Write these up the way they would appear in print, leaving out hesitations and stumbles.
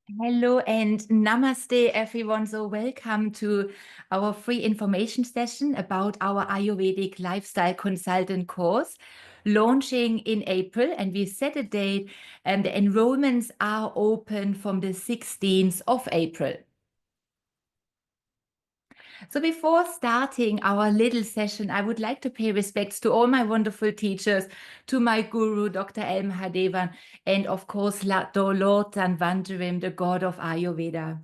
Hello and namaste, everyone. So, welcome to our free information session about our Ayurvedic lifestyle consultant course launching in April. And we set a date, and the enrollments are open from the 16th of April. So before starting our little session, I would like to pay respects to all my wonderful teachers, to my guru, Dr. El Mahadevan, and of course, the Lord Dhanvantarim, the god of Ayurveda.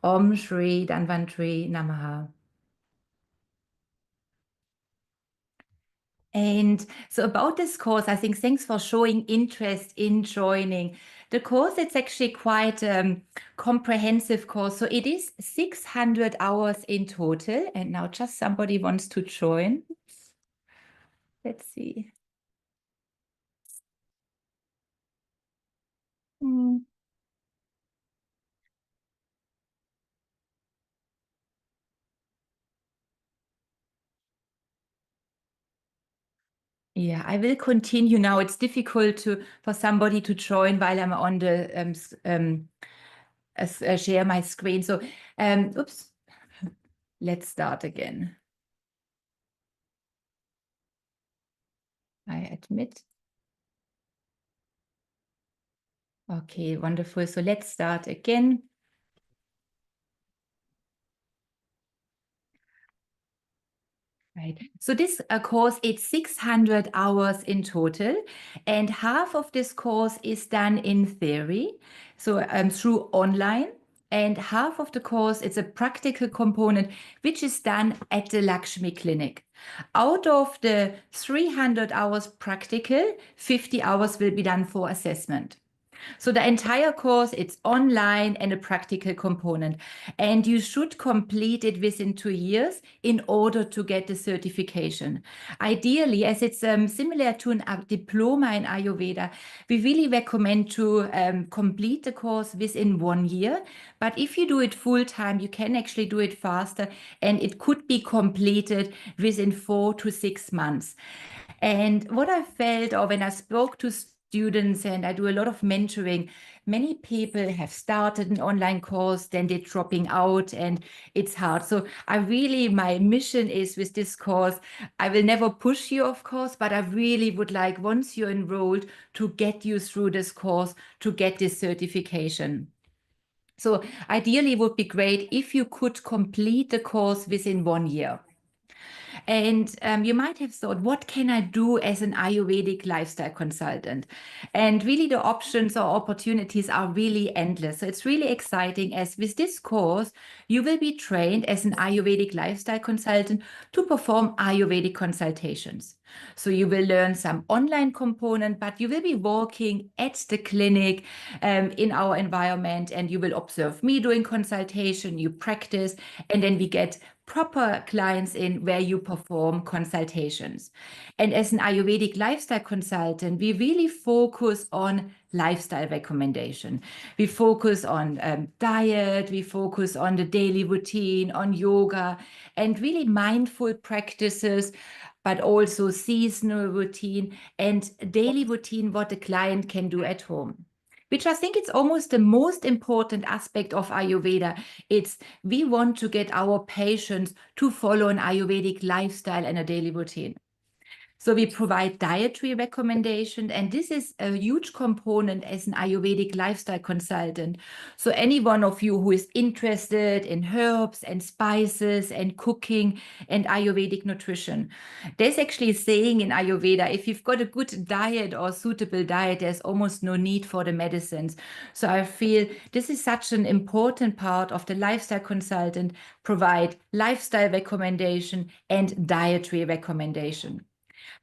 Om Shri Dhanvantari Namaha. And so about this course, I think thanks for showing interest in joining. The course, it's actually quite comprehensive course. So it is 600 hours in total. And now just somebody wants to join. Let's see. Hmm. Yeah, I will continue now. It's difficult for somebody to join while I'm on the share my screen. So, oops, let's start again. I admit. Okay, wonderful. So let's start again. Right. So this course, it's 600 hours in total, and half of this course is done in theory, so through online, and half of the course, it's a practical component, which is done at the Lakshmi clinic. Out of the 300 hours practical, 50 hours will be done for assessment. So the entire course, it's online and a practical component. And you should complete it within 2 years in order to get the certification. Ideally, as it's similar to a diploma in Ayurveda, we really recommend to complete the course within 1 year. But if you do it full time, you can actually do it faster, and it could be completed within 4 to 6 months. And what I felt, or when I spoke to students and I do a lot of mentoring, many people have started an online course, then they're dropping out and it's hard. So my mission is with this course, I will never push you, of course, but I really would like, once you're enrolled, to get you through this course to get this certification. So ideally, it would be great if you could complete the course within 1 year. And you might have thought, what can I do as an Ayurvedic lifestyle consultant? And really, the options or opportunities are really endless. So it's really exciting, as with this course, you will be trained as an Ayurvedic lifestyle consultant to perform Ayurvedic consultations. So you will learn some online component, but you will be working at the clinic in our environment, and you will observe me doing consultation, you practice, and then we get proper clients in where you perform consultations. And as an Ayurvedic lifestyle consultant, we really focus on lifestyle recommendation. We focus on diet, we focus on the daily routine, on yoga, and really mindful practices, but also seasonal routine and daily routine, what the client can do at home, which I think it's almost the most important aspect of Ayurveda. It's we want to get our patients to follow an Ayurvedic lifestyle and a daily routine. So we provide dietary recommendation, and this is a huge component as an Ayurvedic lifestyle consultant. So any one of you who is interested in herbs and spices and cooking and Ayurvedic nutrition, there's actually a saying in Ayurveda, if you've got a good diet or suitable diet, there's almost no need for the medicines. So I feel this is such an important part of the lifestyle consultant, provide lifestyle recommendation and dietary recommendation.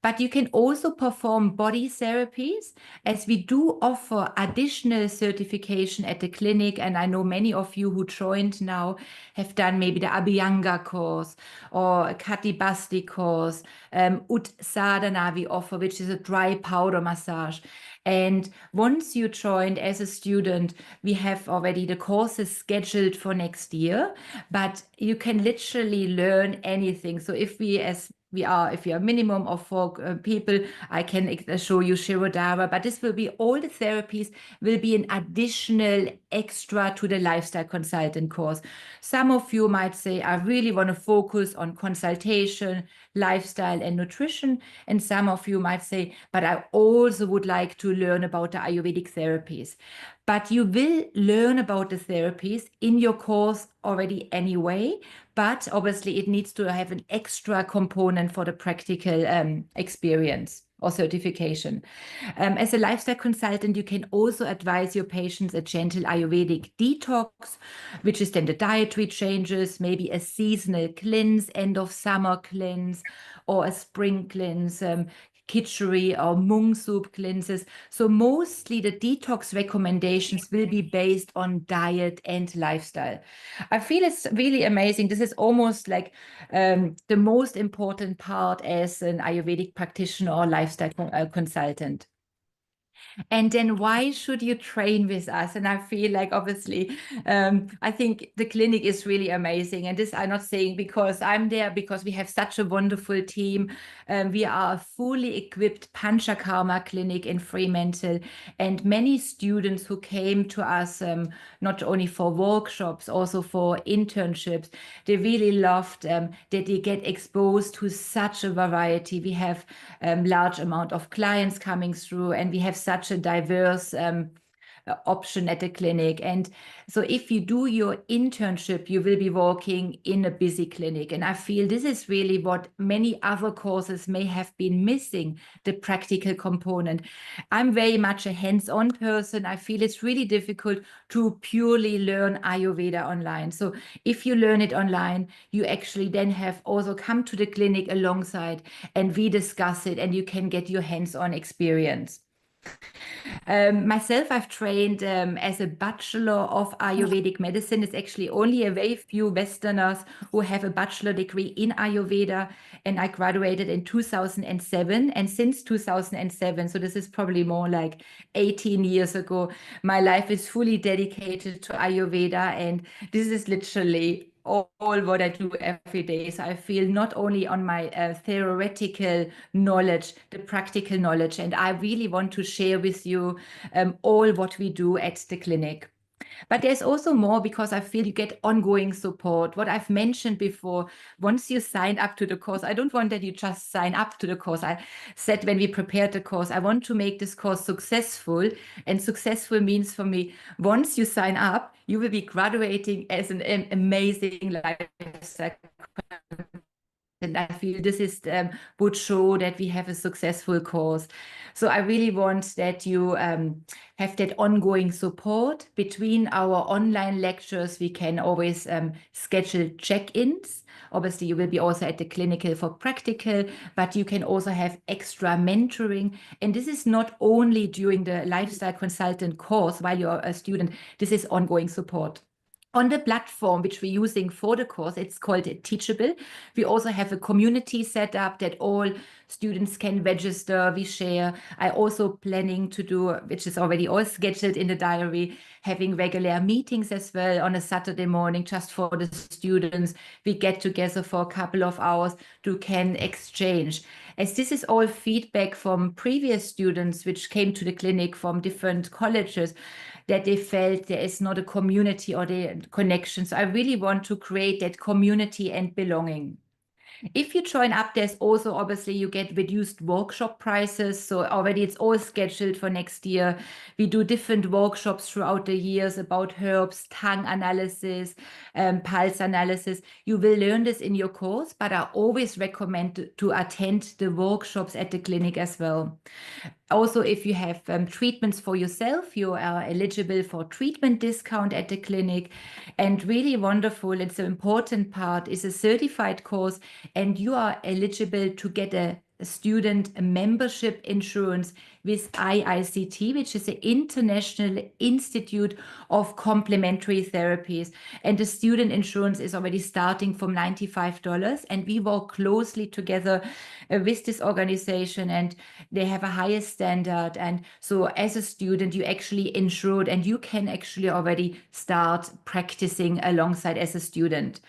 But you can also perform body therapies, as we do offer additional certification at the clinic. And I know many of you who joined now have done maybe the Abhyanga course or Kati Basti course, Ut Sadhana we offer, which is a dry powder massage. And once you joined as a student, we have already the courses scheduled for next year, but you can literally learn anything. So if we, as if you are a minimum of 4 people, I can show you Shirodara, but this will be all the therapies will be an additional extra to the lifestyle consultant course. Some of you might say, I really want to focus on consultation, lifestyle, and nutrition. And some of you might say, but I also would like to learn about the Ayurvedic therapies. But you will learn about the therapies in your course already anyway, but obviously it needs to have an extra component for the practical experience or certification. As a lifestyle consultant, you can also advise your patients a gentle Ayurvedic detox, which is then the dietary changes, maybe a seasonal cleanse, end of summer cleanse, or a spring cleanse, khichdi or mung soup cleanses. So mostly the detox recommendations will be based on diet and lifestyle. I feel it's really amazing. This is almost like the most important part as an Ayurvedic practitioner or lifestyle consultant. And then why should you train with us? And I feel like obviously, I think the clinic is really amazing. And this I'm not saying because I'm there, because we have such a wonderful team. We are a fully equipped Panchakarma clinic in Fremantle, and many students who came to us, not only for workshops, also for internships, they really loved that they get exposed to such a variety. We have large amount of clients coming through, and we have such a diverse option at the clinic. And so if you do your internship, you will be working in a busy clinic. And I feel this is really what many other courses may have been missing, the practical component. I'm very much a hands-on person. I feel it's really difficult to purely learn Ayurveda online. So if you learn it online, you actually then have also come to the clinic alongside, and we discuss it, and you can get your hands-on experience. Myself, I've trained as a bachelor of Ayurvedic medicine. It's actually only a very few Westerners who have a bachelor degree in Ayurveda, and I graduated in 2007. And since 2007, so this is probably more like 18 years ago, my life is fully dedicated to Ayurveda, and this is literally all what I do every day. So I feel not only on my theoretical knowledge, the practical knowledge, and I really want to share with you all what we do at the clinic. But there's also more, because I feel you get ongoing support. What I've mentioned before, once you sign up to the course, I don't want that you just sign up to the course. I said when we prepared the course, I want to make this course successful. And successful means for me, once you sign up, you will be graduating as an amazing lifestyle. And I feel this is would show that we have a successful course. So I really want that you have that ongoing support. Between our online lectures, we can always schedule check-ins. Obviously, you will be also at the clinical for practical, but you can also have extra mentoring. And this is not only during the lifestyle consultant course while you're a student, this is ongoing support. On the platform which we're using for the course, it's called Teachable. We also have a community set up that all students can register. We share. I also planning to do, which is already all scheduled in the diary, having regular meetings as well on a Saturday morning just for the students. We get together for a couple of hours to can exchange. As this is all feedback from previous students which came to the clinic from different colleges, that they felt there is not a community or the connection. So I really want to create that community and belonging. If you join up, there's also obviously you get reduced workshop prices. So already it's all scheduled for next year. We do different workshops throughout the years about herbs, tongue analysis, pulse analysis. You will learn this in your course, but I always recommend to attend the workshops at the clinic as well. Also, if you have treatments for yourself, you are eligible for treatment discount at the clinic. And really wonderful, it's an important part, is a certified course, and you are eligible to get a student membership insurance with IICT, which is the International Institute of Complementary Therapies. And the student insurance is already starting from $95. And we work closely together with this organization, and they have a highest standard. And so as a student, you actually insured, and you can actually already start practicing alongside as a student.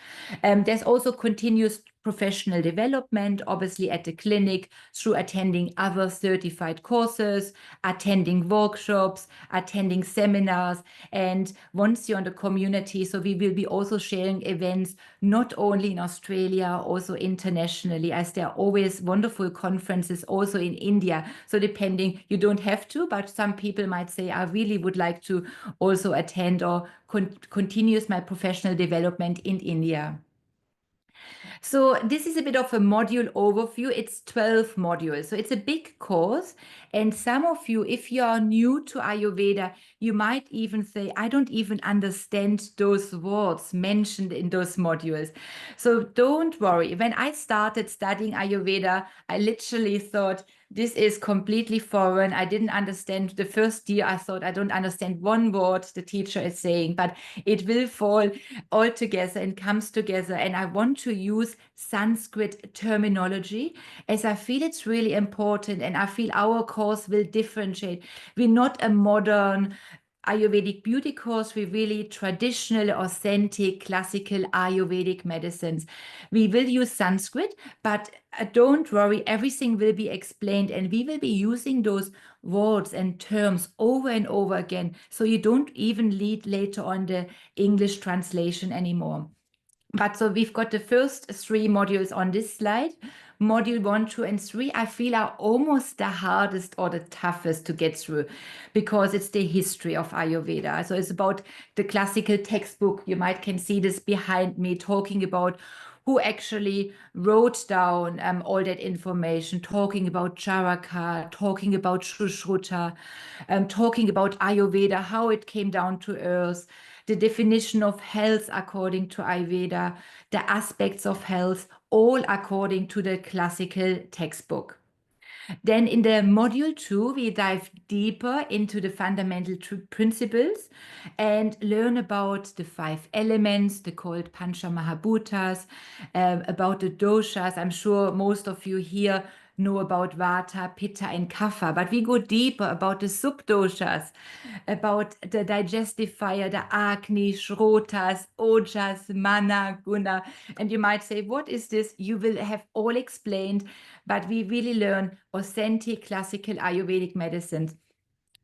There's also continuous professional development, obviously at the clinic, through attending other certified courses, attending workshops, attending seminars. And once you're in the community, so we will be also sharing events, not only in Australia, also internationally, as there are always wonderful conferences also in India. So depending, you don't have to, but some people might say, I really would like to also attend or continues my professional development in India. So this is a bit of a module overview. It's 12 modules. So it's a big course. And some of you, if you are new to Ayurveda, you might even say, I don't even understand those words mentioned in those modules. So don't worry. When I started studying Ayurveda, I literally thought, this is completely foreign. I didn't understand the first year. I thought, I don't understand one word the teacher is saying, but it will fall all together and comes together. And I want to use Sanskrit terminology as I feel it's really important. And I feel our course will differentiate. We're not a modern Ayurvedic beauty course. We're really traditional, authentic, classical Ayurvedic medicines. We will use Sanskrit, but don't worry, everything will be explained, and we will be using those words and terms over and over again, so you don't even need later on the English translation anymore. But so we've got the first 3 modules on this slide. Module 1, 2, and 3, I feel are almost the hardest or the toughest to get through, because it's the history of Ayurveda. So it's about the classical textbook. You might can see this behind me, talking about who actually wrote down all that information, talking about Charaka, talking about Shushruta, talking about Ayurveda, how it came down to earth, the definition of health according to Ayurveda, the aspects of health, all according to the classical textbook. Then in the module 2, we dive deeper into the fundamental principles and learn about the 5 elements, the called Pancha Mahabhutas, about the doshas. I'm sure most of you here know about Vata, Pitta, and Kapha, but we go deeper about the subdoshas, about the digestive fire, the Agni, Shrotas, Ojas, Mana, Guna. And you might say, what is this? You will have all explained, but we really learn authentic classical Ayurvedic medicines.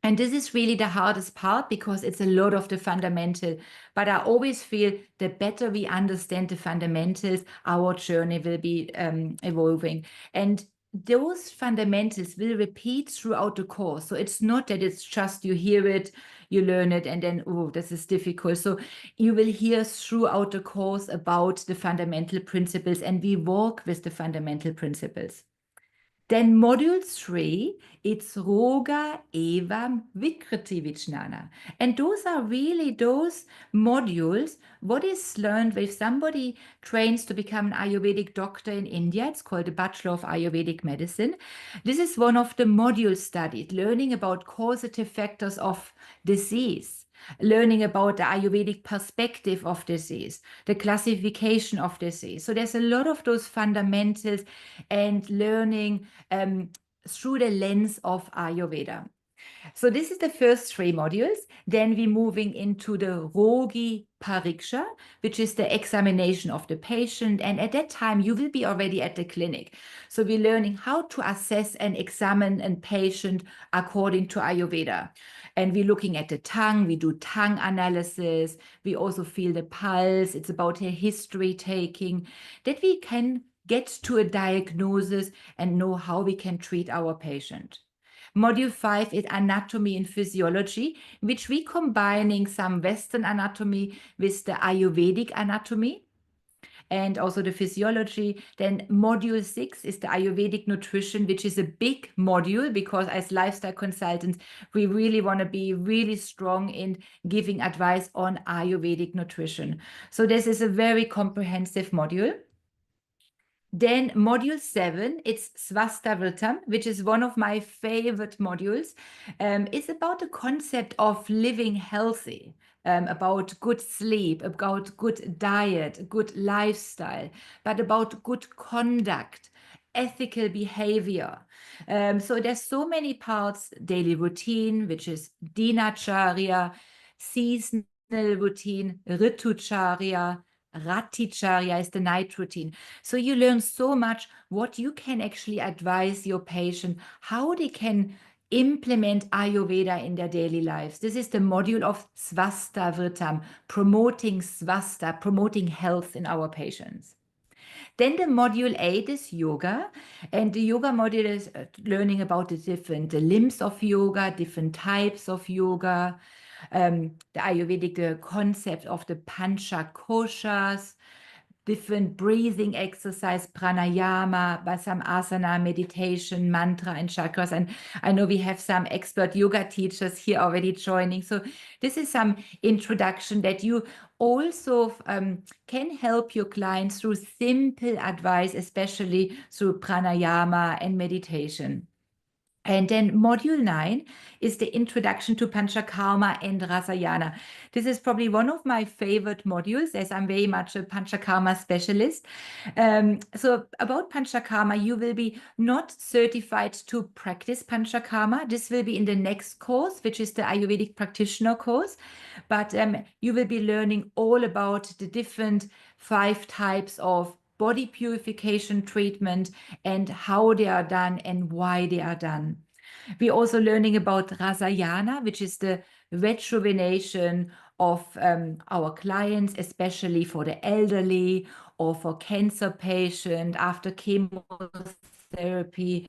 And this is really the hardest part, because it's a lot of the fundamental. But I always feel the better we understand the fundamentals, our journey will be evolving. And those fundamentals will repeat throughout the course. So it's not that it's just you hear it, you learn it, and then, oh, this is difficult. So you will hear throughout the course about the fundamental principles, and we work with the fundamental principles. Then module 3, it's Roga Evam Vikriti Vijnana. And those are really those modules, what is learned if somebody trains to become an Ayurvedic doctor in India. It's called the Bachelor of Ayurvedic Medicine. This is one of the modules studied, learning about causative factors of disease, learning about the Ayurvedic perspective of disease, the classification of disease. So there's a lot of those fundamentals and learning through the lens of Ayurveda. So this is the first 3 modules. Then we're moving into the Rogi Pariksha, which is the examination of the patient. And at that time, you will be already at the clinic. So we're learning how to assess and examine a patient according to Ayurveda. And we're looking at the tongue. We do tongue analysis. We also feel the pulse. It's about a history taking, that we can get to a diagnosis and know how we can treat our patient. Module 5 is anatomy and physiology, which we combining some Western anatomy with the Ayurvedic anatomy and also the physiology. Then module 6 is the Ayurvedic nutrition, which is a big module, because as lifestyle consultants, we really want to be really strong in giving advice on Ayurvedic nutrition. So this is a very comprehensive module. Then module 7, it's Svastavritam, which is one of my favorite modules. It's about the concept of living healthy, about good sleep, about good diet, good lifestyle, but about good conduct, ethical behavior. So there's so many parts: daily routine, which is dinacharya, seasonal routine, ritucharya, Raticharya is the night routine. So you learn so much what you can actually advise your patient, how they can implement Ayurveda in their daily lives. This is the module of Swasta Vritam, promoting Swasta, promoting health in our patients. Then the module 8 is yoga, and the yoga module is learning about the limbs of yoga, different types of yoga, the Ayurvedic, the concept of the Pancha Koshas, different breathing exercise, pranayama, some asana, meditation, mantra, and chakras. And I know we have some expert yoga teachers here already joining. So this is some introduction that you also can help your clients through simple advice, especially through pranayama and meditation. And then module 9 is the introduction to Panchakarma and Rasayana. This is probably one of my favorite modules, as I'm very much a Panchakarma specialist. So about Panchakarma, you will be not certified to practice Panchakarma. This will be in the next course, which is the Ayurvedic practitioner course. But you will be learning all about the different 5 types of body purification treatment and how they are done and why they are done. We're also learning about Rasayana, which is the rejuvenation of our clients, especially for the elderly or for cancer patient after chemotherapy,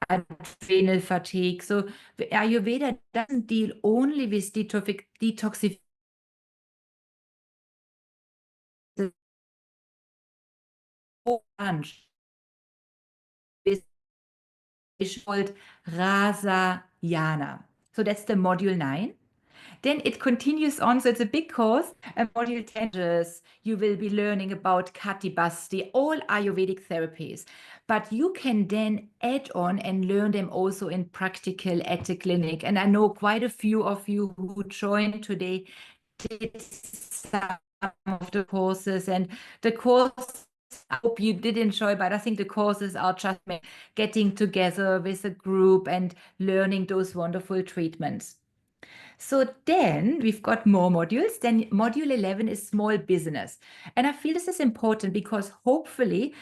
adrenal fatigue. So Ayurveda doesn't deal only with detoxification. Is called Rasayana. So that's the module 9. Then it continues on, so it's a big course. Module 10, you will be learning about Katibasti, all Ayurvedic therapies. But you can then add on and learn them also in practical at the clinic. And I know quite a few of you who joined today did some of the courses, and the course I hope you did enjoy, but I think the courses are just getting together with a group and learning those wonderful treatments. So then we've got more modules. Then module 11 is small business. And I feel this is important because hopefully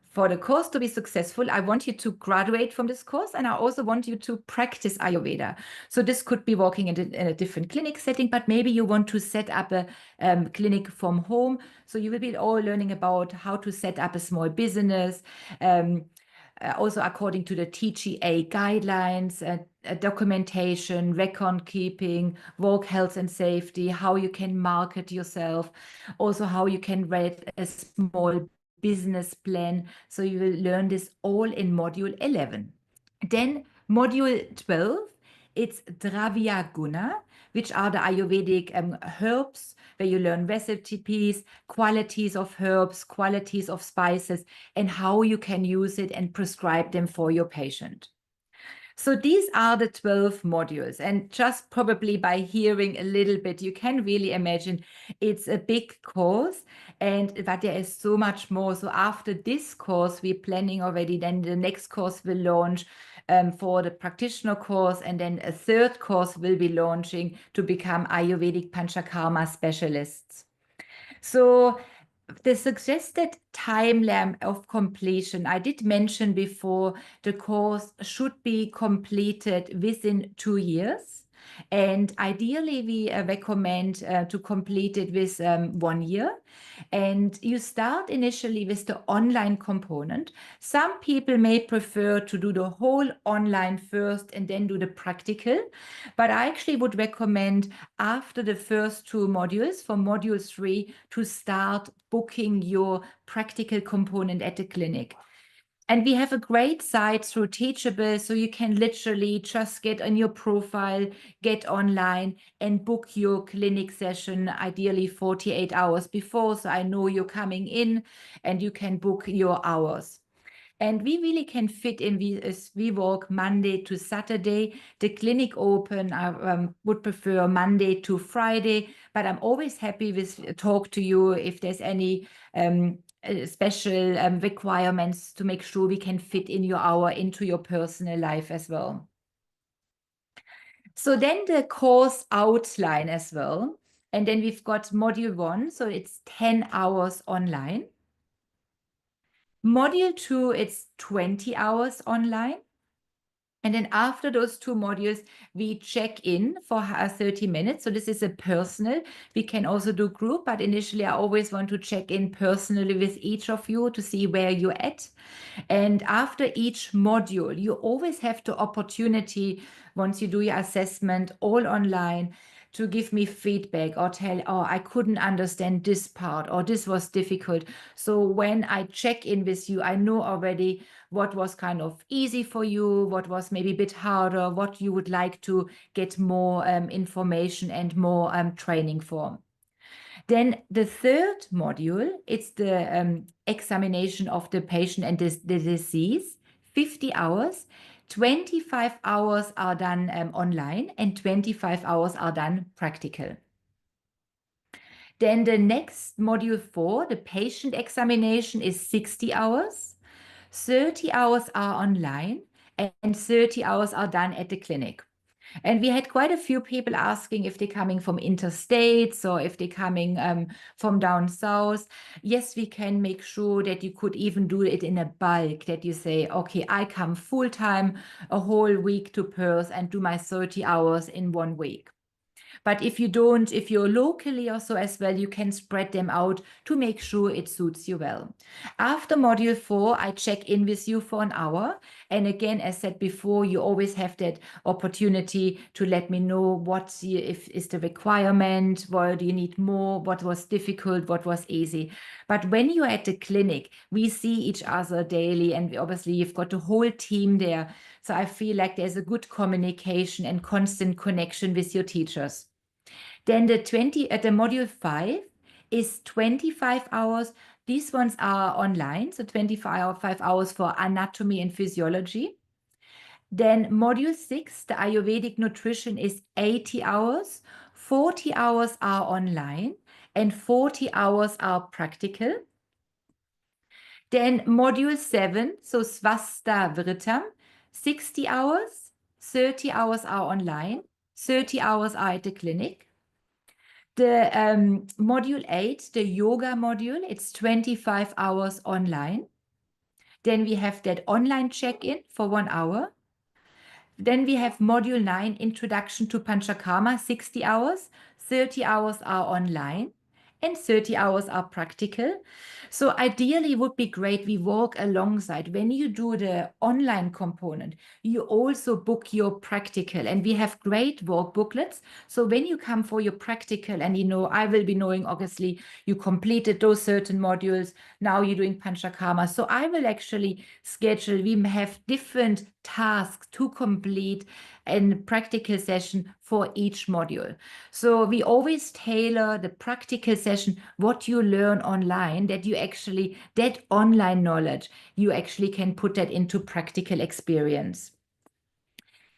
for the course to be successful, I want you to graduate from this course, and I also want you to practice Ayurveda. So this could be working in a different clinic setting, but maybe you want to set up a clinic from home. So you will be all learning about how to set up a small business, also according to the TGA guidelines, documentation, record keeping, work health and safety, how you can market yourself, also how you can write a small business plan. So you will learn this all in module 11. Then module 12, it's Dravya Guna, which are the Ayurvedic herbs, where you learn recipes, qualities of herbs, qualities of spices, and how you can use it and prescribe them for your patient. So these are the 12 modules, and just probably by hearing a little bit, you can really imagine it's a big course, but there is so much more. So after this course, we're planning already, then the next course will launch for the practitioner course, and then a third course will be launching to become Ayurvedic Panchakarma specialists. So the suggested timeline of completion, I did mention before, the course should be completed within 2 years. And ideally, we recommend to complete it with 1 year. And you start initially with the online component. Some people may prefer to do the whole online first and then do the practical. But I actually would recommend after the first 2 modules, for module 3, to start booking your practical component at the clinic. And we have a great site through Teachable, so you can literally just get on your profile, get online, and book your clinic session, ideally 48 hours before. So I know you're coming in, and you can book your hours. And we really can fit in. We work Monday to Saturday. The clinic open, I would prefer Monday to Friday, but I'm always happy with talk to you if there's any special requirements to make sure we can fit in your hour into your personal life as well. So then the course outline as well. And then we've got module 1, so it's 10 hours online. Module 2, it's 20 hours online. And then after those 2 modules, we check in for 30 minutes. So this is a personal. We can also do group, but initially I always want to check in personally with each of you to see where you're at. And after each module, you always have the opportunity, once you do your assessment all online, to give me feedback or tell, oh, I couldn't understand this part or this was difficult. So when I check in with you, I know already what was kind of easy for you, what was maybe a bit harder, what you would like to get more information and more training for. Then the third module, it's the examination of the patient and the disease, 50 hours. 25 hours are done online and 25 hours are done practical. Then the next module 4, the patient examination, is 60 hours. 30 hours are online and 30 hours are done at the clinic. And we had quite a few people asking if they're coming from interstates or if they're coming from down south. Yes, we can make sure that you could even do it in a bulk, that you say, okay, I come full time a whole week to Perth and do my 30 hours in 1 week. But if you don't, if you're locally also as well, you can spread them out to make sure it suits you well. After module 4, I check in with you for an hour. And again, as said before, you always have that opportunity to let me know what if is the requirement, what do you need more, what was difficult, what was easy. But when you're at the clinic, we see each other daily, and obviously you've got the whole team there. So I feel like there's a good communication and constant connection with your teachers. Then the module 5 is 25 hours. These ones are online, so 25 hours for anatomy and physiology. Then module 6, the Ayurvedic nutrition, is 80 hours. 40 hours are online and 40 hours are practical. Then module 7, so Swasta Vritam, 60 hours. 30 hours are online, 30 hours are at the clinic. The module 8, the yoga module, it's 25 hours online. Then we have that online check-in for 1 hour. Then we have module 9, introduction to Panchakarma, 60 hours. 30 hours are online and 30 hours are practical. So ideally it would be great we walk alongside. When you do the online component, you also book your practical, and we have great work booklets. So when you come for your practical, and I will be knowing, obviously, you completed those certain modules, now you're doing Panchakarma. So I will actually schedule, we have different tasks to complete and practical session for each module. So we always tailor the practical session, what you learn online, that online knowledge, you actually can put that into practical experience.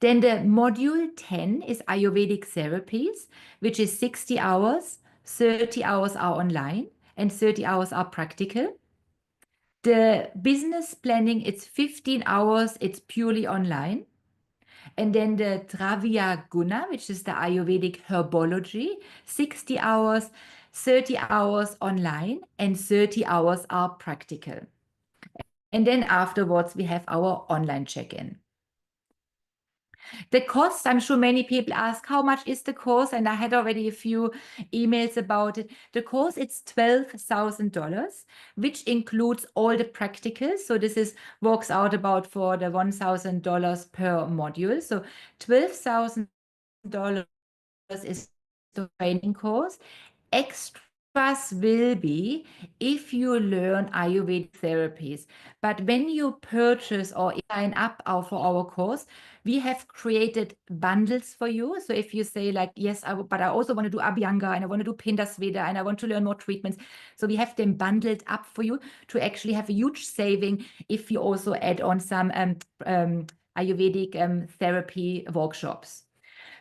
Then the module 10 is Ayurvedic therapies, which is 60 hours, 30 hours are online and 30 hours are practical. The business planning, it's 15 hours, it's purely online. And then the Dravya Guna, which is the Ayurvedic herbology, 60 hours, 30 hours online, and 30 hours are practical. And then afterwards, we have our online check-in. The cost, I'm sure many people ask, how much is the course? And I had already a few emails about it. The course, it's $12,000, which includes all the practicals. So this works out about for the $1,000 per module. So $12,000 is the training course. Extras will be if you learn Ayurvedic therapies. But when you purchase or sign up for our course, we have created bundles for you. So if you say like, yes, but I also want to do Abhyanga and I want to do Pindasveda and I want to learn more treatments. So we have them bundled up for you to actually have a huge saving if you also add on some Ayurvedic therapy workshops.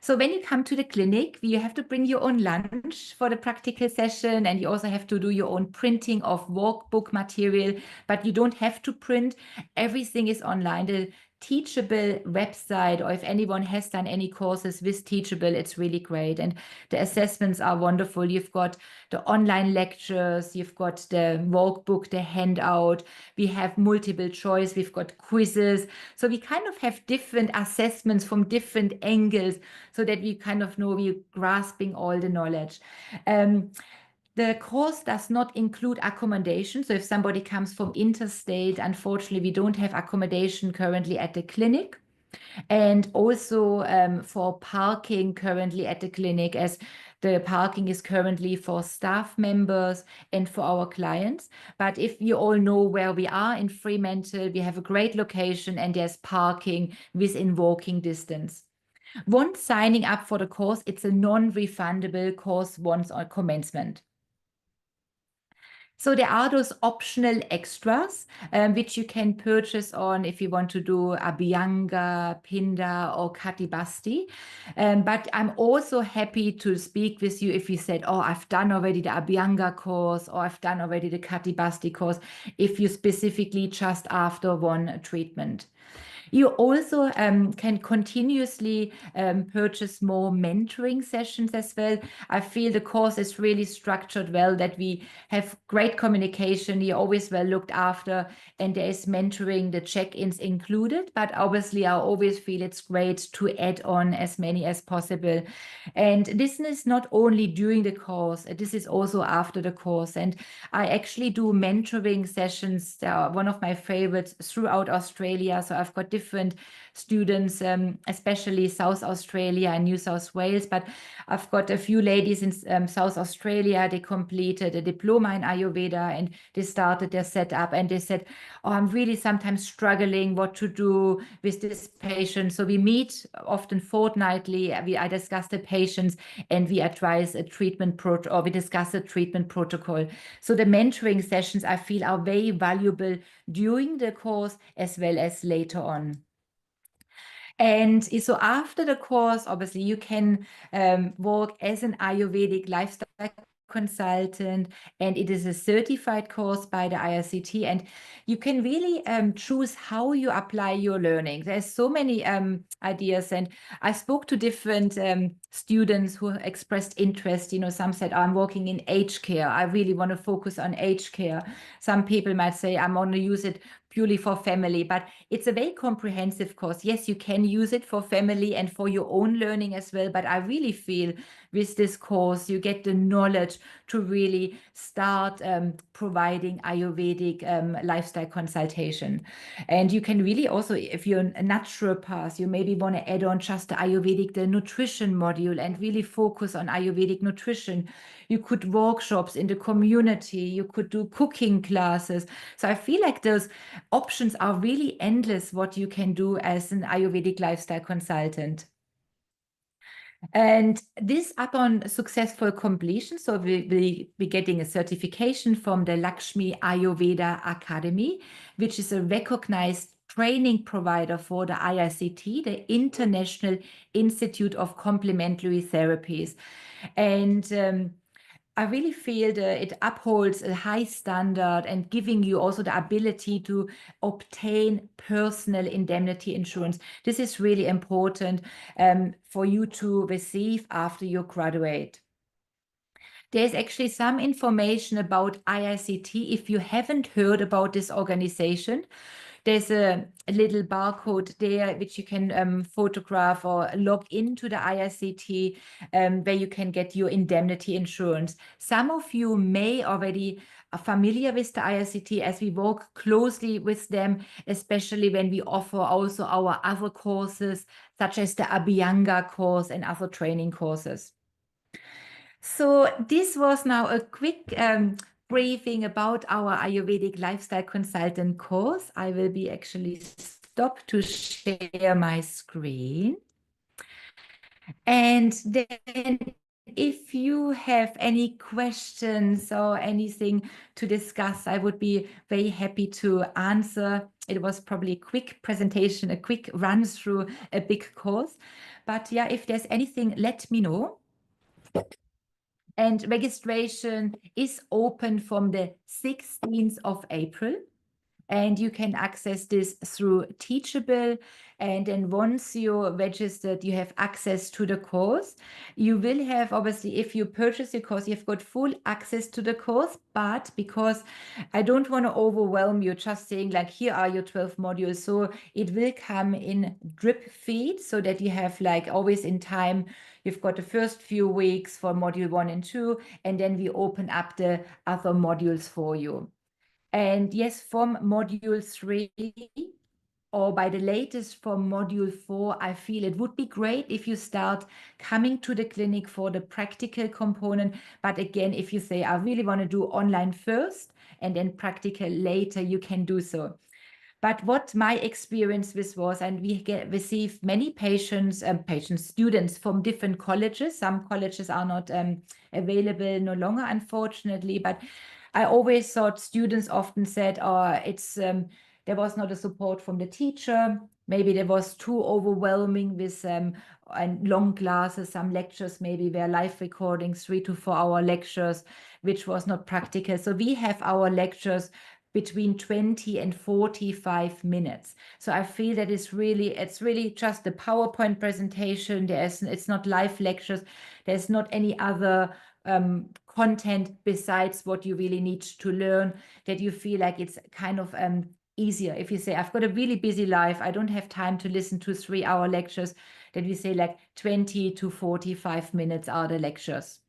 So when you come to the clinic, you have to bring your own lunch for the practical session, and you also have to do your own printing of workbook material, but you don't have to print. Everything is online. The Teachable website, or if anyone has done any courses with Teachable, it's really great. And the assessments are wonderful. You've got the online lectures, you've got the workbook, the handout, we have multiple choice, we've got quizzes. So we kind of have different assessments from different angles so that we kind of know we're grasping all the knowledge. The course does not include accommodation. So if somebody comes from interstate, unfortunately, we don't have accommodation currently at the clinic. And also for parking currently at the clinic, as the parking is currently for staff members and for our clients. But if you all know where we are in Fremantle, we have a great location and there's parking within walking distance. Once signing up for the course, it's a non-refundable course once on commencement. So there are those optional extras which you can purchase on if you want to do Abhyanga, Pinda, or Katibasti. But I'm also happy to speak with you if you said, oh, I've done already the Abhyanga course, or I've done already the Katibasti course, if you specifically just after one treatment. You also can continuously purchase more mentoring sessions as well. I feel the course is really structured well, that we have great communication, you're always well looked after, and there is mentoring, the check-ins included, but obviously I always feel it's great to add on as many as possible. And this is not only during the course, this is also after the course. And I actually do mentoring sessions. They are one of my favorites throughout Australia. So I've got different students, especially South Australia and New South Wales. But I've got a few ladies in South Australia. They completed a diploma in Ayurveda and they started their setup. And they said, oh, I'm really sometimes struggling what to do with this patient. So we meet often fortnightly. I discuss the patients and we advise a treatment protocol, or we discuss a treatment protocol. So the mentoring sessions, I feel, are very valuable during the course as well as later on. And so after the course, obviously, you can work as an Ayurvedic lifestyle consultant, and it is a certified course by the IRCT, and you can really choose how you apply your learning. There's so many ideas, and I spoke to different students who expressed interest. You know, some said, oh, I'm working in aged care, I really want to focus on aged care. Some people might say, I'm going to use it purely for family, but it's a very comprehensive course. Yes, you can use it for family and for your own learning as well, but I really feel with this course you get the knowledge to really start providing Ayurvedic lifestyle consultation. And you can really also, if you're a naturopath, you maybe want to add on just the Ayurvedic, the nutrition module, and really focus on Ayurvedic nutrition. You could workshops in the community, you could do cooking classes. So I feel like those options are really endless what you can do as an Ayurvedic lifestyle consultant. And this upon successful completion, so we'll be getting a certification from the Lakshmi Ayurveda Academy, which is a recognized training provider for the IICT, the International Institute of Complementary Therapies. And I really feel that it upholds a high standard and giving you also the ability to obtain personal indemnity insurance. This is really important for you to receive after you graduate. There's actually some information about IICT. If you haven't heard about this organization, there's a little barcode there which you can photograph or log into the IICT where you can get your indemnity insurance. Some of you may already are familiar with the IICT as we work closely with them, especially when we offer also our other courses, such as the Abhyanga course and other training courses. So this was now a quick briefing about our Ayurvedic lifestyle consultant course. I will be actually stop to share my screen. And then if you have any questions or anything to discuss, I would be very happy to answer. It was probably a quick presentation, a quick run through a big course. But yeah, if there's anything, let me know. And registration is open from the 16th of April And you can access this through Teachable. And then once you're registered, you have access to the course. You will have, obviously, if you purchase the course, you've got full access to the course. But because I don't want to overwhelm you just saying like, here are your 12 modules. So it will come in drip feed so that you have like always in time. You've got the first few weeks for module 1 and 2, and then we open up the other modules for you. And yes, from module 3 or by the latest from module 4, I feel it would be great if you start coming to the clinic for the practical component. But again, if you say, I really want to do online first and then practical later, you can do so. But what my experience with was, and we receive many students from different colleges. Some colleges are not available no longer, unfortunately. But I always thought students often said, "Oh, it's there was not a support from the teacher. Maybe there was too overwhelming with and long classes. Some lectures maybe were live recordings, 3 to 4 hour lectures, which was not practical." So we have our lectures between 20 and 45 minutes. So I feel that it's really just the PowerPoint presentation. It's not live lectures. There's not any other content besides what you really need to learn, that you feel like it's kind of easier. If you say, I've got a really busy life, I don't have time to listen to 3-hour lectures, that we say like 20 to 45 minutes are the lectures.